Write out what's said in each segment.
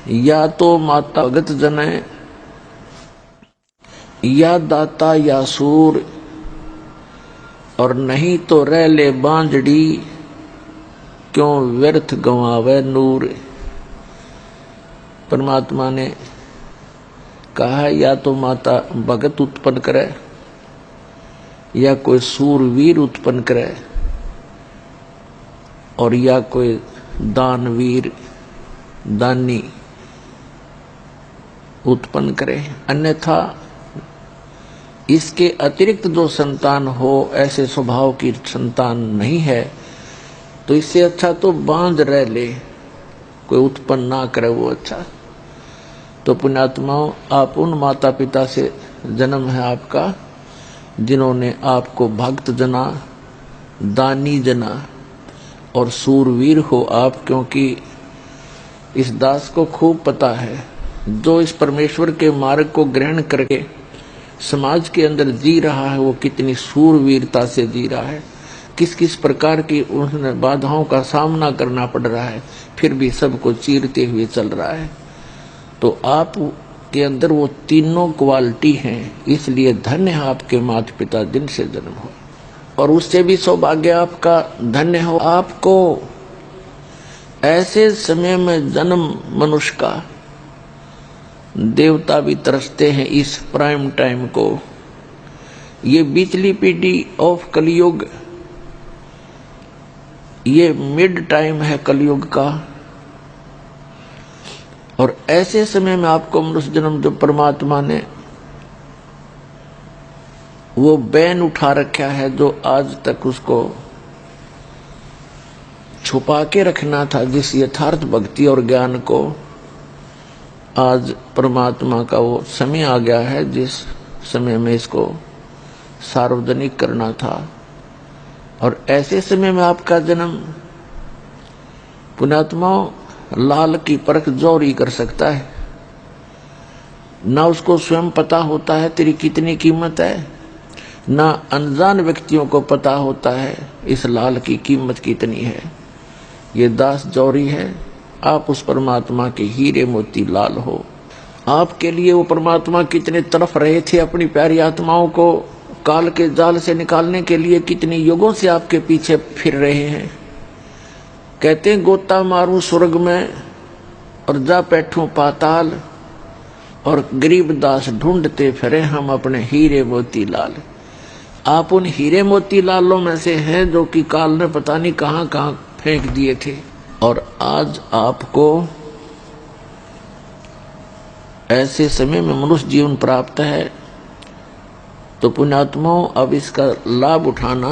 या तो माता भगत जने, या दाता या सूर, और नहीं तो रह ले बांझड़ी, क्यों व्यर्थ गंवावे नूर। परमात्मा ने कहा या तो माता भगत उत्पन्न करे, या कोई सूरवीर उत्पन्न करे, और या कोई दानवीर दानी उत्पन्न करे, अन्यथा इसके अतिरिक्त जो संतान हो, ऐसे स्वभाव की संतान नहीं है, तो इससे अच्छा तो बांझ रह ले, कोई उत्पन्न ना करे वो अच्छा। तो पुण्यात्माओं, आप उन माता पिता से जन्म है आपका जिन्होंने आपको भक्त जना, दानी जना और सूरवीर हो आप, क्योंकि इस दास को खूब पता है जो इस परमेश्वर के मार्ग को ग्रहण करके समाज के अंदर जी रहा है वो कितनी सूरवीरता से जी रहा है, किस किस प्रकार की उन्हें बाधाओं का सामना करना पड़ रहा है, फिर भी सबको चीरते हुए चल रहा है। तो आप के अंदर वो तीनों क्वालिटी हैं, इसलिए धन्य है आपके माता पिता जिनसे जन्म हो, और उससे भी सौभाग्य आपका धन्य हो आपको ऐसे समय में जन्म मनुष्य का। देवता भी तरसते हैं इस प्राइम टाइम को। ये बीचली पीढ़ी ऑफ कलयुग, ये मिड टाइम है कलयुग का, और ऐसे समय में आपको मनुष्य जन्म जो परमात्मा ने वो बैन उठा रखा है, जो आज तक उसको छुपा के रखना था, जिस यथार्थ भक्ति और ज्ञान को, आज परमात्मा का वो समय आ गया है जिस समय में इसको सार्वजनिक करना था। और ऐसे समय में आपका जन्म, पुण्यात्माओं, लाल की परख जोरी कर सकता है, ना उसको स्वयं पता होता है तेरी कितनी कीमत है, ना अनजान व्यक्तियों को पता होता है इस लाल की कीमत कितनी है। ये दास जौहरी है, आप उस परमात्मा के हीरे मोती लाल हो। आपके लिए वो परमात्मा कितने तरफ रहे थे अपनी प्यारी आत्माओं को काल के जाल से निकालने के लिए, कितने युगों से आपके पीछे फिर रहे हैं। कहते हैं गोता मारूं स्वर्ग में और जा बैठूं पाताल, और गरीब दास ढूंढते फिरे हम अपने हीरे मोती लाल। आप उन हीरे मोती लालों में से हैं जो कि काल ने पता नहीं कहां कहां फेंक दिए थे, और आज आपको ऐसे समय में मनुष्य जीवन प्राप्त है। तो पुण्यात्माओं, अब इसका लाभ उठाना,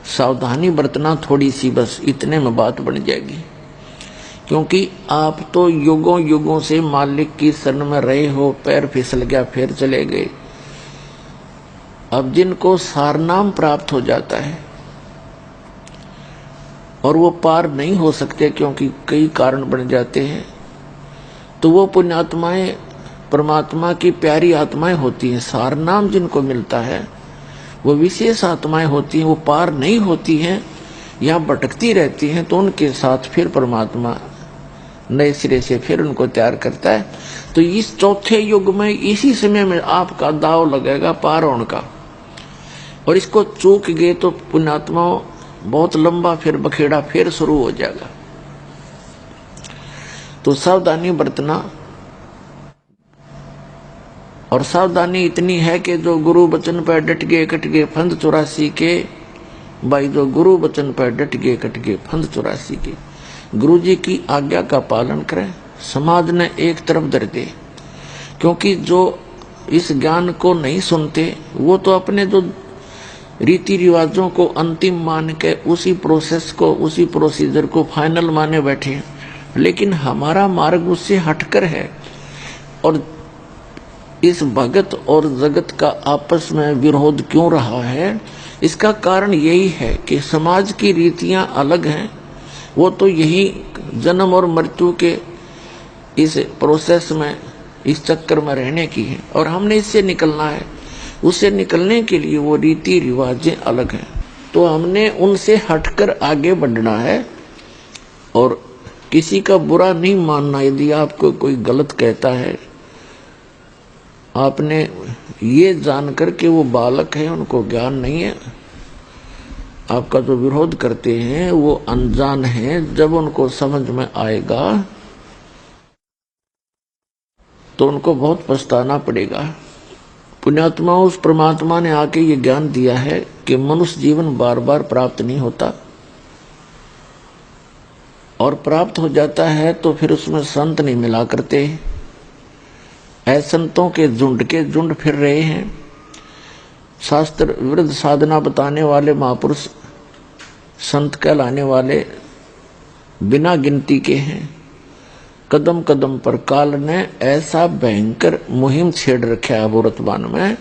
सावधानी बरतना थोड़ी सी, बस इतने में बात बन जाएगी। क्योंकि आप तो युगों युगों से मालिक की शरण में रहे हो, पैर फिसल गया फिर चले गए। अब जिनको सारनाम प्राप्त हो जाता है और वो पार नहीं हो सकते क्योंकि कई कारण बन जाते हैं, तो वो पुण्यात्माएं परमात्मा की प्यारी आत्माएं होती हैं। सारनाम जिनको मिलता है वो विशेष आत्माएं होती हैं, वो पार नहीं होती हैं या भटकती रहती हैं, तो उनके साथ फिर परमात्मा नए सिरे से फिर उनको तैयार करता है। तो इस चौथे युग में इसी समय में आपका दाव लगेगा पार होने का, और इसको चूक गए तो पुण्यात्माओं बहुत लंबा फिर बखेड़ा फिर शुरू हो जाएगा। तो सावधानी बरतना, और सावधानी इतनी है कि जो गुरु वचन पर डट गए कट गए फंद 84 के, भाई जो गुरु वचन पर डट गए कट गए फंद 84 के। गुरु जी की आज्ञा का पालन करें, समाज ने एक तरफ धर दे, क्योंकि जो इस ज्ञान को नहीं सुनते वो तो अपने जो रीति रिवाजों को अंतिम मान के उसी प्रोसेस को, उसी प्रोसीजर को फाइनल माने बैठे हैं। लेकिन हमारा मार्ग उससे हटकर है, और इस भगत और जगत का आपस में विरोध क्यों रहा है, इसका कारण यही है कि समाज की रीतियां अलग हैं। वो तो यही जन्म और मृत्यु के इस प्रोसेस में, इस चक्कर में रहने की है, और हमने इससे निकलना है। उससे निकलने के लिए वो रीति रिवाजें अलग हैं, तो हमने उनसे हटकर आगे बढ़ना है। और किसी का बुरा नहीं मानना। यदि आपको कोई गलत कहता है, आपने ये जानकर के वो बालक है, उनको ज्ञान नहीं है, आपका जो विरोध करते हैं वो अनजान है, जब उनको समझ में आएगा तो उनको बहुत पछताना पड़ेगा। पुण्यात्मा, उस परमात्मा ने आके ये ज्ञान दिया है कि मनुष्य जीवन बार बार प्राप्त नहीं होता, और प्राप्त हो जाता है तो फिर उसमें संत नहीं मिला करते। संतों के झुंड फिर रहे हैं। शास्त्र विरुद्ध साधना बताने वाले महापुरुष संत कहलाने वाले बिना गिनती के हैं। कदम कदम पर काल ने ऐसा भयंकर मुहिम छेड़ रखा है वर्तमान में।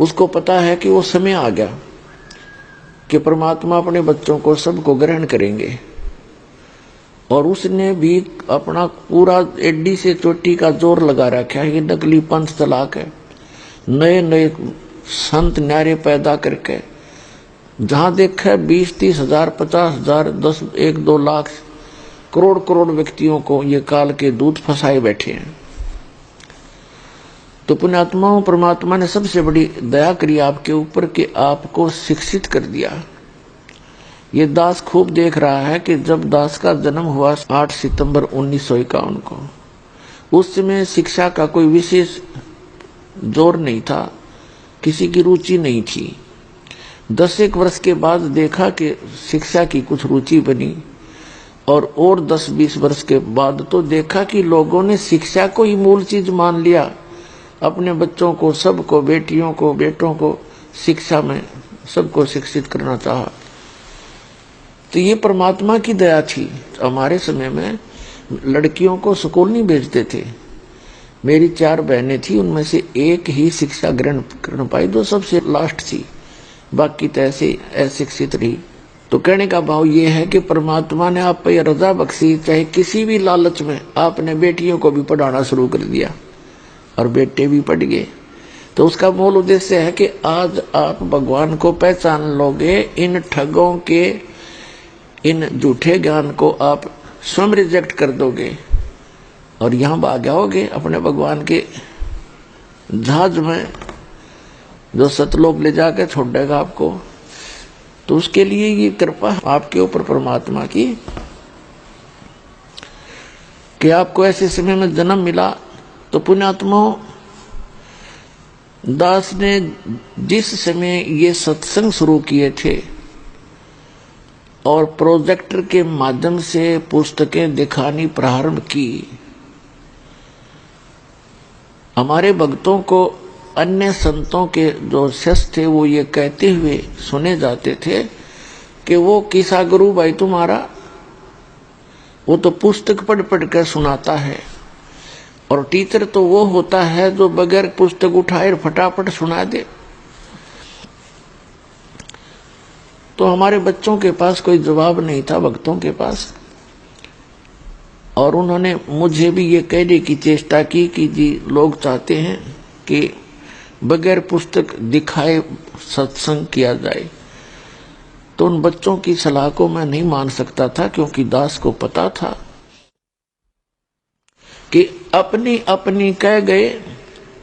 उसको पता है कि वो समय आ गया कि परमात्मा अपने बच्चों को सबको ग्रहण करेंगे, और उसने भी अपना पूरा एडी से चोटी का जोर लगा रखा है। ये नकली पंथ चला के नए नए संत न्यारे पैदा करके जहां देखा 20-30 हजार 50 हजार 10 1-2 लाख करोड़ करोड़ व्यक्तियों को ये काल के दूत फंसाए बैठे हैं। तो पुण्यात्माओं, परमात्मा ने सबसे बड़ी दया करी आपके ऊपर कि आपको शिक्षित कर दिया। ये दास खूब देख रहा है कि जब दास का जन्म हुआ 8 सितंबर 1951 को, उस समय शिक्षा का कोई विशेष जोर नहीं था, किसी की रुचि नहीं थी। 10 वर्ष के बाद देखा कि शिक्षा की कुछ रुचि बनी, और 10-20 वर्ष के बाद तो देखा कि लोगों ने शिक्षा को ही मूल चीज मान लिया। अपने बच्चों को, सबको, बेटियों को, बेटों को शिक्षा में सबको शिक्षित करना चाहा। तो ये परमात्मा की दया थी। हमारे समय में लड़कियों को स्कूल नहीं भेजते थे। मेरी 4 बहनें थी, उनमें से एक ही शिक्षा ग्रहण कर पाई, जो सबसे लास्ट थी, बाकी तो ऐसे अशिक्षित रही। तो कहने का भाव ये है कि परमात्मा ने आप पे रजा बख्शी, चाहे किसी भी लालच में आपने बेटियों को भी पढ़ाना शुरू कर दिया और बेटे भी पढ़ गए। तो उसका मूल उद्देश्य है कि आज आप भगवान को पहचान लोगे। इन ठगों के, इन झूठे ज्ञान को आप स्वयं रिजेक्ट कर दोगे और यहां भाग जाओगे अपने भगवान के जहाज में, जो सतलोक ले जाकर छोड़ देगा आपको। तो उसके लिए ये कृपा आपके ऊपर परमात्मा की कि आपको ऐसे समय में जन्म मिला। तो पुण्यात्माओं, दास ने जिस समय ये सत्संग शुरू किए थे और प्रोजेक्टर के माध्यम से पुस्तकें दिखानी प्रारंभ की, हमारे भक्तों को, अन्य संतों के जो शिष्य थे, वो ये कहते हुए सुने जाते थे कि वो किसा गुरु भाई तुम्हारा, वो तो पुस्तक पढ़ पढ़ कर सुनाता है, और टीचर तो वो होता है जो बगैर पुस्तक उठाए फटाफट सुना दे। तो हमारे बच्चों के पास कोई जवाब नहीं था, भक्तों के पास, और उन्होंने मुझे भी ये कहने की चेष्टा की कि जी लोग चाहते हैं कि बगैर पुस्तक दिखाए सत्संग किया जाए। तो उन बच्चों की सलाह को मैं नहीं मान सकता था, क्योंकि दास को पता था कि अपनी अपनी कह गए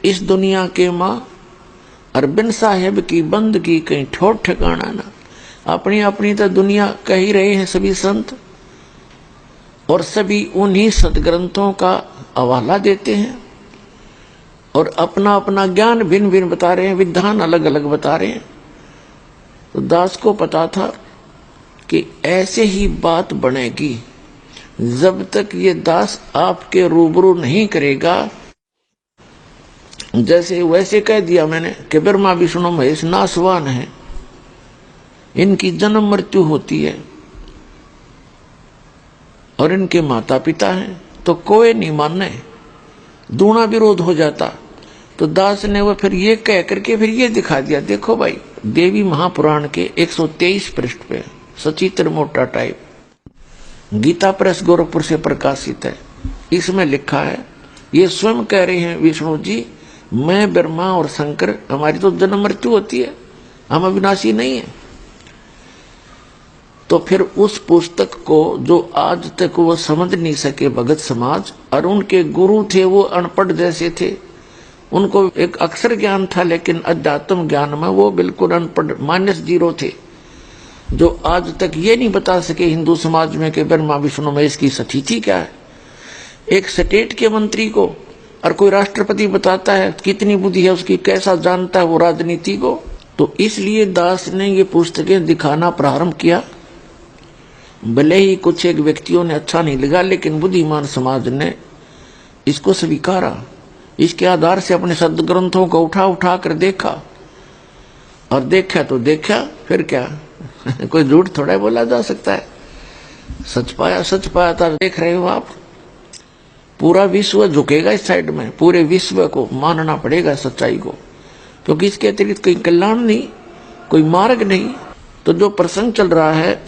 इस दुनिया के माँ, अरबिंद साहेब की बंद की कहीं ठोर ठिकाना ना। अपनी अपनी तो दुनिया कह ही रहे हैं सभी संत, और सभी उन्हीं सदग्रंथों का हवाला देते हैं, और अपना अपना ज्ञान भिन्न भिन्न बता रहे हैं, विधान अलग अलग बता रहे हैं। तो दास को पता था कि ऐसे ही बात बनेगी जब तक ये दास आपके रूबरू नहीं करेगा। जैसे वैसे कह दिया मैंने कि ब्रह्मा विष्णु महेश नासवान है, इनकी जन्म मृत्यु होती है, और इनके माता पिता हैं, तो कोई नहीं मानने, दूना विरोध हो जाता। तो दास ने वो फिर ये कह करके फिर ये दिखा दिया, देखो भाई, देवी महापुराण के 123 पृष्ठ पे सचित्र मोटा टाइप, गीता प्रेस गोरखपुर से प्रकाशित है, इसमें लिखा है, ये स्वयं कह रहे हैं विष्णु जी, मैं ब्रह्मा और शंकर, हमारी तो जन्म मृत्यु होती है, हम अविनाशी नहीं है। तो फिर उस पुस्तक को जो आज तक वो समझ नहीं सके भगत समाज, और उनके गुरु थे वो अनपढ़ जैसे थे, उनको एक अक्षर ज्ञान था लेकिन अध्यात्म ज्ञान में वो बिल्कुल अनपढ़ -0 थे, जो आज तक ये नहीं बता सके हिंदू समाज में कि ब्रह्मा विष्णु में इसकी स्थिति क्या है। एक स्टेट के मंत्री को और कोई राष्ट्रपति बताता है कितनी बुद्धि है उसकी, कैसा जानता है वो राजनीति को। तो इसलिए दास ने ये पुस्तकें दिखाना प्रारंभ किया। भले ही कुछ एक व्यक्तियों ने अच्छा नहीं लगा, लेकिन बुद्धिमान समाज ने इसको स्वीकारा। इसके आधार से अपने सदग्रंथों को उठा उठा कर देखा, और देखा तो देखा, फिर क्या कोई झूठ थोड़ा बोला जा सकता है। सच पाया था। देख रहे हो आप, पूरा विश्व झुकेगा इस साइड में, पूरे विश्व को मानना पड़ेगा सच्चाई को, क्योंकि इसके अतिरिक्त कोई कल्याण नहीं, कोई मार्ग नहीं। तो जो प्रसंग चल रहा है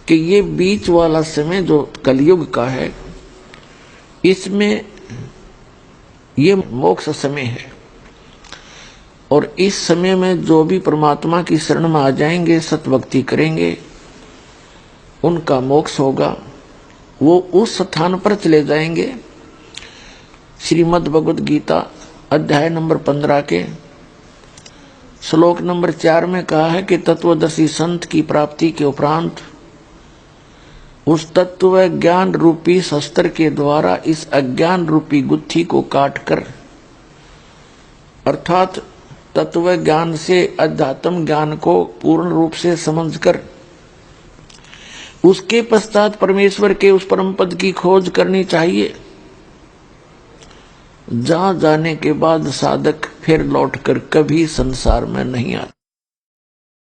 कि ये बीच वाला समय जो कलयुग का है, इसमें ये मोक्ष समय है, और इस समय में जो भी परमात्मा की शरण में आ जाएंगे, सतभक्ति करेंगे, उनका मोक्ष होगा। वो उस स्थान पर चले जाएंगे। श्रीमद् भगवद गीता अध्याय नंबर 15 के श्लोक नंबर 4 में कहा है कि तत्वदर्शी संत की प्राप्ति के उपरांत उस तत्व ज्ञान रूपी शस्त्र के द्वारा इस अज्ञान रूपी गुत्थी को काटकर, अर्थात तत्व ज्ञान से अध्यात्म ज्ञान को पूर्ण रूप से समझकर उसके पश्चात परमेश्वर के उस परम पद की खोज करनी चाहिए, जहां जाने के बाद साधक फिर लौटकर कभी संसार में नहीं आता।